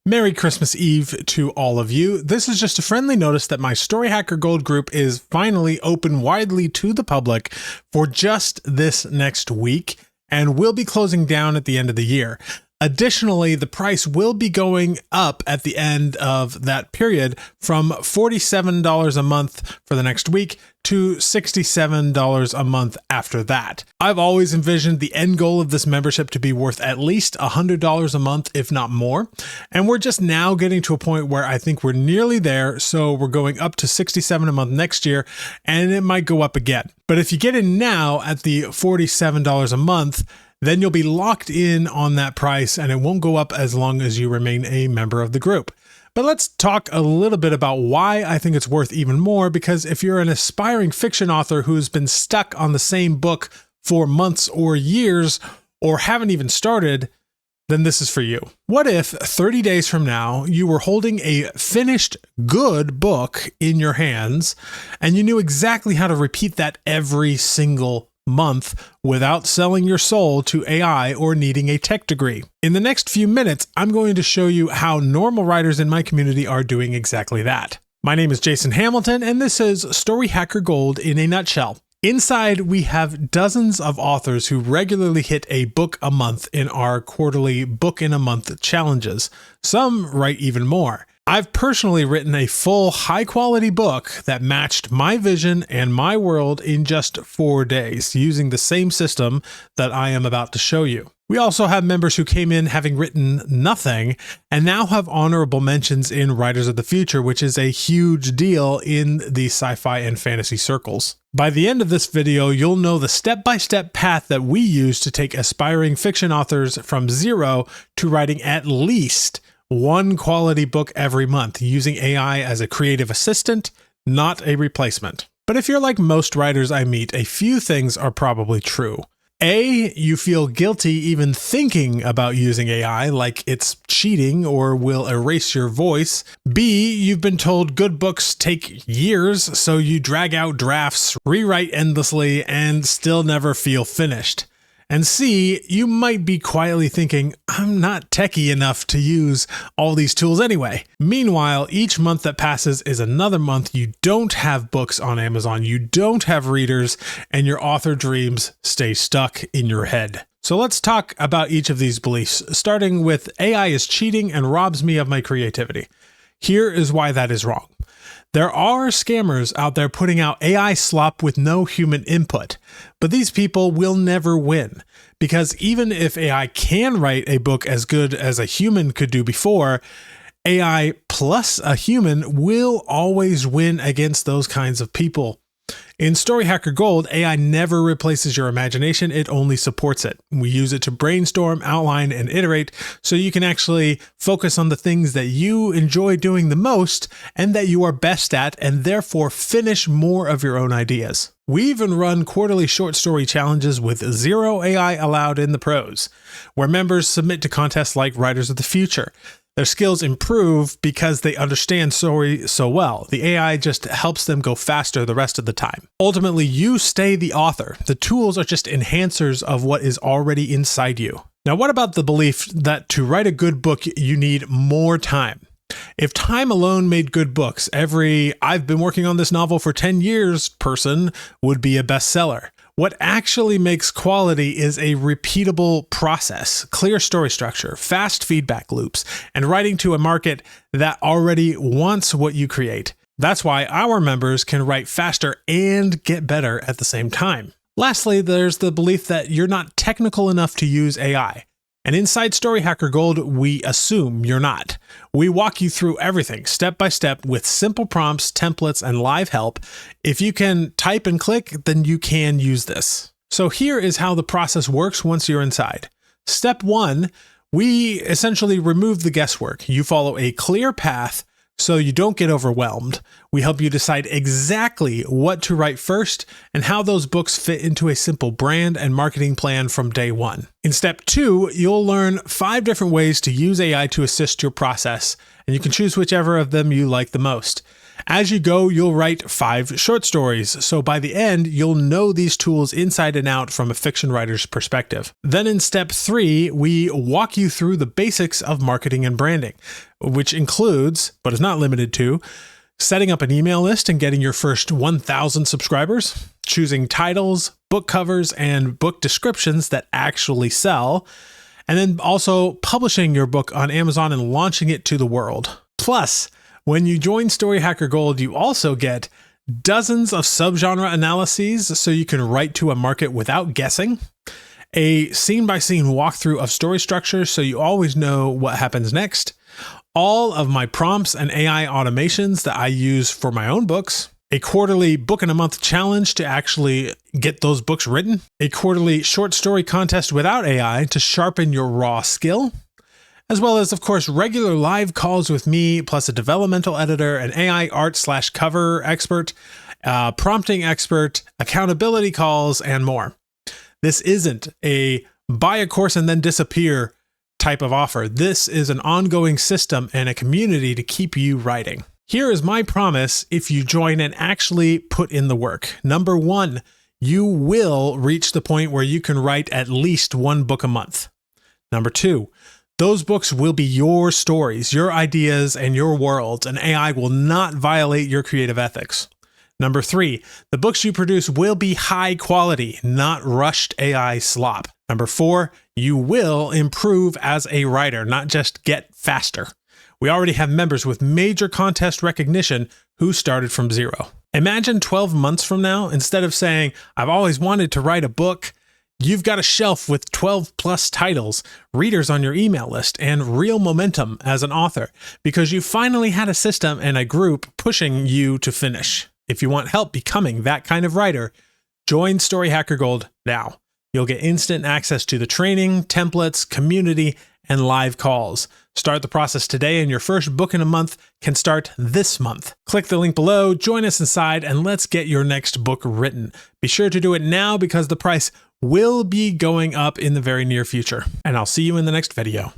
Merry Christmas Eve to all of you. This is just a friendly notice that my Story Hacker Gold group is finally open widely to the public for just this next week and will be closing down at the end of the year. Additionally, the price will be going up at the end of that period from $47 a month for the next week to $67 a month after that. I've always envisioned the end goal of this membership to be worth at least $100 a month, if not more. And we're just now getting to a point where I think we're nearly there. So we're going up to $67 a month next year, and it might go up again. But if you get in now at the $47 a month, then you'll be locked in on that price and it won't go up as long as you remain a member of the group. But let's talk a little bit about why I think it's worth even more, because if you're an aspiring fiction author who's been stuck on the same book for months or years or haven't even started, then this is for you. What if 30 days from now you were holding a finished good book in your hands and you knew exactly how to repeat that every single month without selling your soul to AI or needing a tech degree? In the next few minutes, I'm going to show you how normal writers in my community are doing exactly that. My name is Jason Hamilton, and this is Story Hacker Gold in a nutshell. Inside, we have dozens of authors who regularly hit a book a month in our quarterly book in a month challenges. Some write even more. I've personally written a full high-quality book that matched my vision and my world in just 4 days, using the same system that I am about to show you. We also have members who came in having written nothing and now have honorable mentions in Writers of the Future, which is a huge deal in the sci-fi and fantasy circles. By the end of this video, you'll know the step-by-step path that we use to take aspiring fiction authors from zero to writing at least one quality book every month, using AI as a creative assistant, not a replacement. But if you're like most writers I meet, a few things are probably true. A, you feel guilty even thinking about using AI, like it's cheating or will erase your voice. B, you've been told good books take years, so you drag out drafts, rewrite endlessly, and still never feel finished. And C, you might be quietly thinking, I'm not techie enough to use all these tools anyway. Meanwhile, each month that passes is another month you don't have books on Amazon, you don't have readers, and your author dreams stay stuck in your head. So let's talk about each of these beliefs, starting with AI is cheating and robs me of my creativity. Here is why that is wrong. There are scammers out there putting out AI slop with no human input, but these people will never win, because even if AI can write a book as good as a human could do before, AI plus a human will always win against those kinds of people. In Story Hacker Gold, AI never replaces your imagination, it only supports it. We use it to brainstorm, outline, and iterate so you can actually focus on the things that you enjoy doing the most and that you are best at, and therefore finish more of your own ideas. We even run quarterly short story challenges with zero AI allowed in the prose, where members submit to contests like Writers of the Future. Their skills improve because they understand story so well. The AI just helps them go faster the rest of the time. Ultimately, you stay the author. The tools are just enhancers of what is already inside you. Now, what about the belief that to write a good book, you need more time? If time alone made good books, every "I've been working on this novel for 10 years" person would be a bestseller. What actually makes quality is a repeatable process, clear story structure, fast feedback loops, and writing to a market that already wants what you create. That's why our members can write faster and get better at the same time. Lastly, there's the belief that you're not technical enough to use AI. And inside Story Hacker Gold, we assume you're not. We walk you through everything step by step with simple prompts, templates, and live help. If you can type and click, then you can use this. So here is how the process works once you're inside. Step 1, we essentially remove the guesswork. You follow a clear path so you don't get overwhelmed. We help you decide exactly what to write first and how those books fit into a simple brand and marketing plan from day one. In step 2, you'll learn 5 different ways to use AI to assist your process, and you can choose whichever of them you like the most. As you go, you'll write 5 short stories, so by the end, you'll know these tools inside and out from a fiction writer's perspective. Then in step 3, we walk you through the basics of marketing and branding, which includes, but is not limited to, setting up an email list and getting your first 1,000 subscribers, choosing titles, book covers, and book descriptions that actually sell, and then also publishing your book on Amazon and launching it to the world. Plus, when you join Story Hacker Gold, you also get dozens of subgenre analyses so you can write to a market without guessing, a scene-by-scene walkthrough of story structure so you always know what happens next, all of my prompts and AI automations that I use for my own books, a quarterly book in a month challenge to actually get those books written, a quarterly short story contest without AI to sharpen your raw skill, as well as, of course, regular live calls with me, plus a developmental editor, an AI art/cover expert, prompting expert, accountability calls, and more. This isn't a buy a course and then disappear type of offer. This is an ongoing system and a community to keep you writing. Here is my promise if you join and actually put in the work. Number 1, you will reach the point where you can write at least 1 book a month. Number 2, those books will be your stories, your ideas, and your worlds, and AI will not violate your creative ethics. Number 3, the books you produce will be high quality, not rushed AI slop. Number 4, you will improve as a writer, not just get faster. We already have members with major contest recognition who started from 0. Imagine 12 months from now, instead of saying, I've always wanted to write a book, you've got a shelf with 12 plus titles, readers on your email list, and real momentum as an author because you finally had a system and a group pushing you to finish. If you want help becoming that kind of writer, join Story Hacker Gold now. You'll get instant access to the training, templates, community, and live calls. Start the process today and your first book in a month can start this month. Click the link below, join us inside, and let's get your next book written. Be sure to do it now because the price will be going up in the very near future. And I'll see you in the next video.